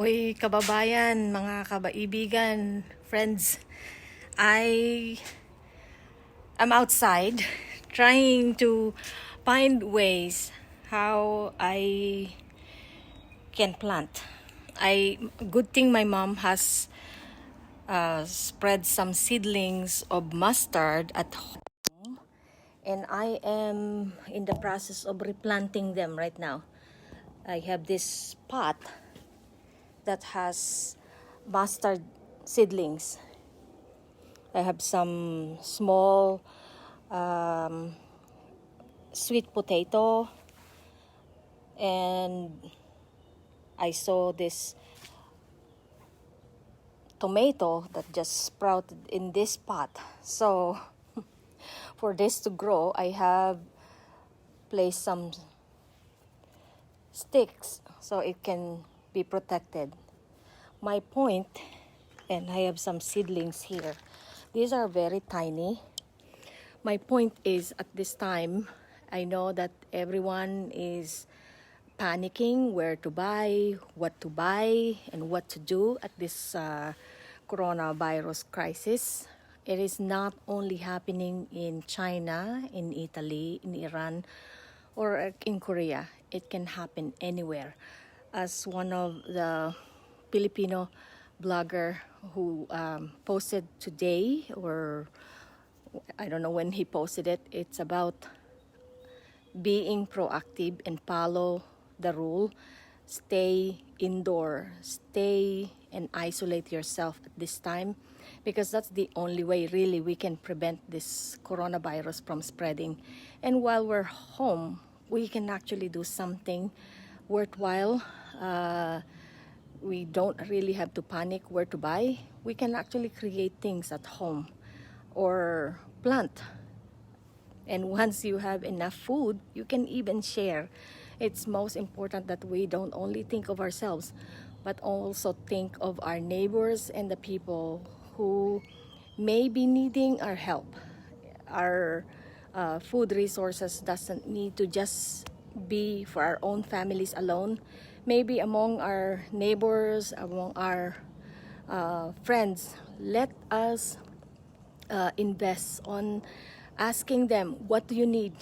Uy, kababayan, mga kabaibigan, friends, I am outside trying to find ways how I can plant. Good thing my mom has spread some seedlings of mustard at home, and I am in the process of replanting them right now. I have this pot that has mustard seedlings. I have some small sweet potato, and I saw this tomato that just sprouted in this pot. So for this to grow, I have placed some sticks so it can be protected. My point, and I have some seedlings here. These are very tiny. My point is, at this time, I know that everyone is panicking where to buy, and what to do at this coronavirus crisis. It is not only happening in China, in Italy, in Iran, or in Korea. It can happen anywhere. As one of the Filipino blogger who posted today, or I don't know when he posted it, it's about being proactive and follow the rule. Stay indoor, stay and isolate yourself at this time, because that's the only way really we can prevent this coronavirus from spreading. And while we're home, we can actually do something worthwhile. We don't really have to panic where to buy. We can actually create things at home or plant. And once you have enough food, you can even share. It's most important that we don't only think of ourselves, but also think of our neighbors and the people who may be needing our help. Our food resources doesn't need to just be for our own families alone. Maybe among our neighbors, among our friends, let us invest on asking them, what do you need?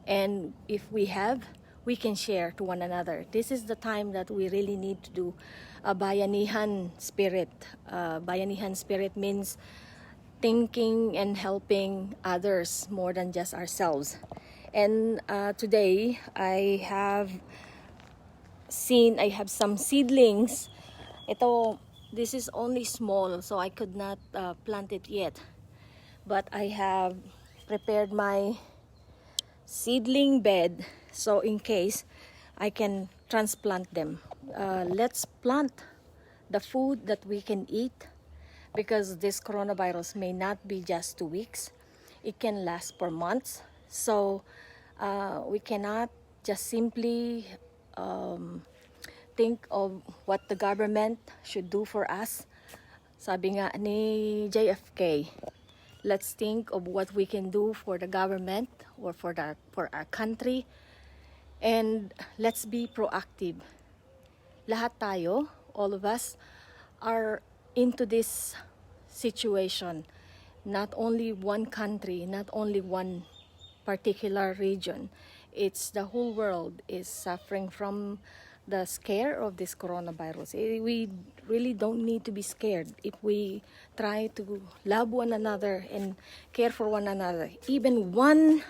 And if we have, we can share to one another. This is the time that we really need to do a bayanihan spirit. Bayanihan spirit means thinking and helping others more than just ourselves. And today I have some seedlings. This is only small, so I could not plant it yet. But I have prepared my seedling bed, so in case I can transplant them. Let's plant the food that we can eat, because this coronavirus may not be just 2 weeks. It can last for months. So we cannot just simply think of what the government should do for us. Sabi nga ni JFK, let's think of what we can do for the government or for our country, and let's be proactive. Lahat tayo, all of us, are into this situation. Not only one country, not only one particular region. It's the whole world is suffering from the scare of this coronavirus. We really don't need to be scared if we try to love one another and care for one another. Even one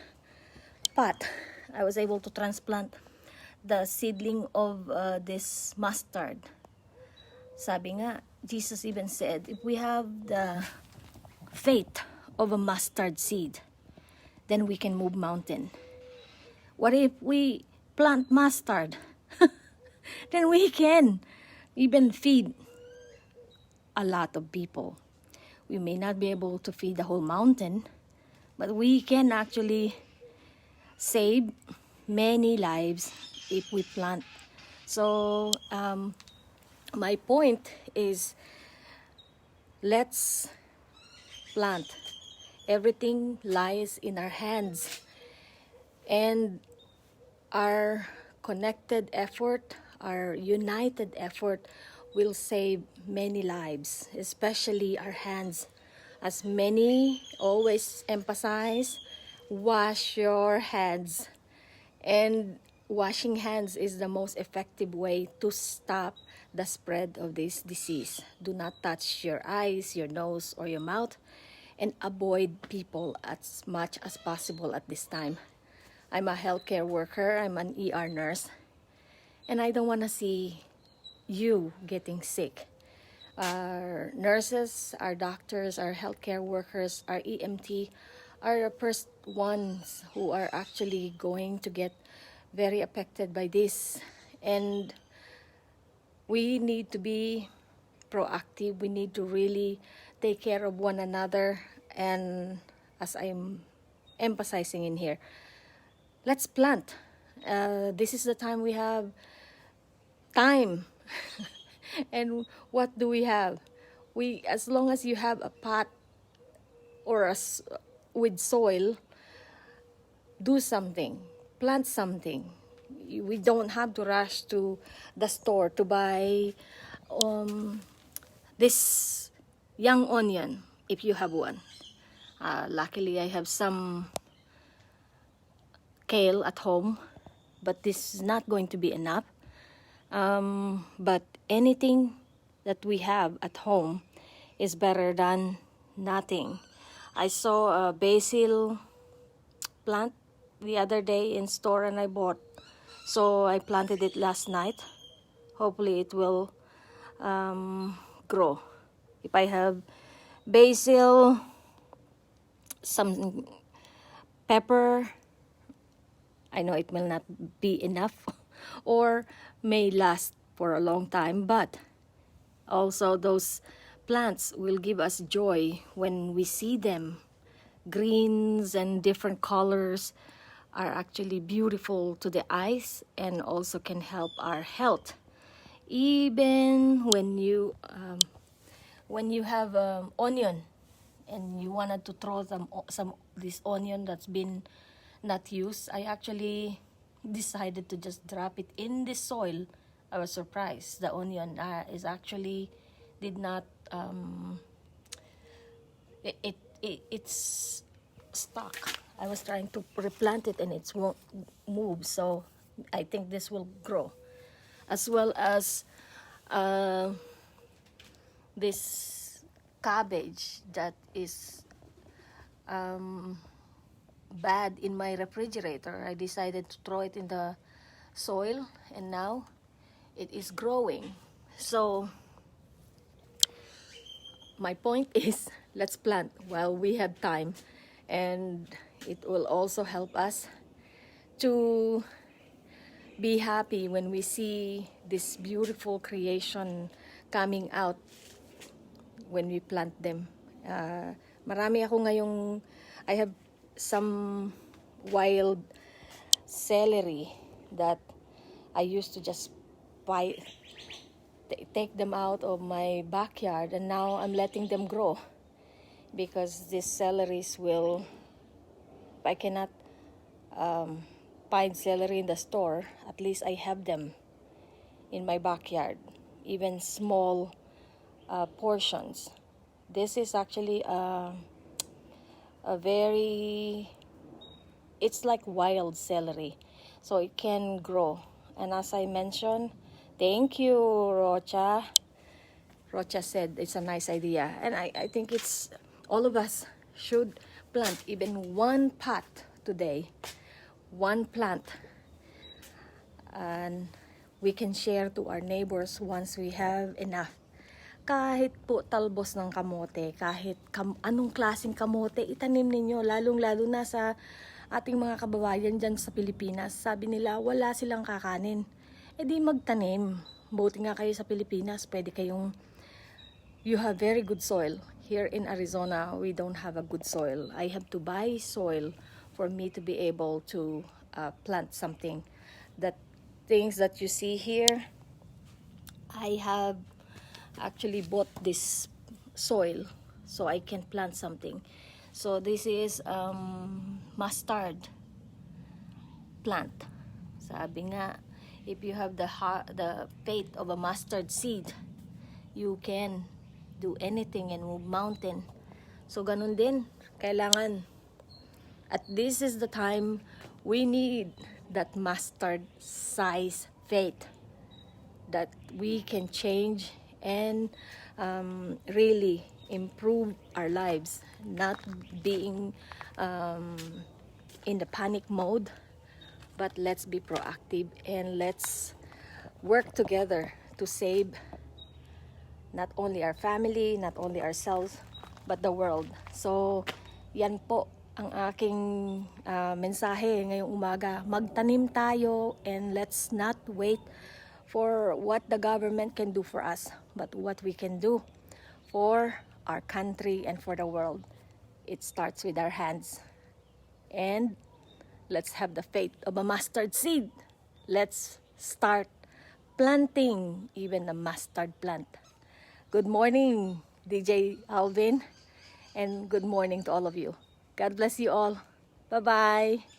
pot, I was able to transplant the seedling of this mustard. Sabi nga, Jesus even said, if we have the faith of a mustard seed, then we can move mountain. What if we plant mustard? Then we can even feed a lot of people. We may not be able to feed the whole mountain, but we can actually save many lives if we plant. So my point is, let's plant. Everything lies in our hands, and our connected effort, our united effort will save many lives, especially our hands. As many always emphasize, wash your hands. And washing hands is the most effective way to stop the spread of this disease. Do not touch your eyes, your nose, or your mouth, and avoid people as much as possible at this time. I'm a healthcare worker, I'm an ER nurse, and I don't want to see you getting sick. Our nurses, our doctors, our healthcare workers, our EMT are the first ones who are actually going to get very affected by this. And we need to be proactive. We need to really take care of one another. And as I'm emphasizing in here, let's plant. This is the time we have time. And what do we have? As long as you have a pot or with soil, do something, plant something. We don't have to rush to the store to buy this young onion if you have one. Luckily, I have some kale at home, but this is not going to be enough. But anything that we have at home is better than nothing. I saw a basil plant the other day in store and I bought. So I planted it last night. Hopefully it will grow. If I have basil, some pepper, I know it will not be enough or may last for a long time, but also those plants will give us joy when we see them. Greens and different colors are actually beautiful to the eyes and also can help our health. Even when you have onion and you wanted to throw some this onion that's been not used, I actually decided to just drop it in the soil. I was surprised. The onion is actually did not it's stuck. I was trying to replant it and it won't move, so I think this will grow. As well as this cabbage that is bad in my refrigerator. I decided to throw it in the soil and now it is growing. So my point is, let's plant while we have time, and it will also help us to be happy when we see this beautiful creation coming out when we plant them. Marami ako ngayong, I have some wild celery that I used to just take them out of my backyard, and now I'm letting them grow because these celeries will, if I cannot find celery in the store, at least I have them in my backyard, even small portions. This is actually a very, it's like wild celery, so it can grow. And as I mentioned, thank you, Rocha. Rocha said it's a nice idea, and I think it's all of us should plant even one pot today, one plant, and we can share to our neighbors once we have enough. Kahit po talbos ng kamote, kahit anong klaseng kamote, itanim ninyo, lalong-lalo na sa ating mga kababayan dyan sa Pilipinas. Sabi nila, wala silang kakanin. E di magtanim. Buti nga kayo sa Pilipinas, pwede kayong, you have very good soil. Here in Arizona, we don't have a good soil. I have to buy soil for me to be able to plant something. The things that you see here, I have actually bought this soil so I can plant something. So this is mustard plant. Sabi nga, If you have the faith of a mustard seed, you can do anything and move mountain. So ganun din, kailangan. At this is the time we need that mustard size faith that we can change and really improve our lives, not being in the panic mode, but let's be proactive and let's work together to save not only our family, not only ourselves, but the world. So, yan po ang aking mensahe ngayong umaga. Magtanim tayo and let's not wait for what the government can do for us, but what we can do for our country and for the world. It starts with our hands. And let's have the faith of a mustard seed. Let's start planting even a mustard plant. Good morning, DJ Alvin, and good morning to all of you. God bless you all. Bye-bye.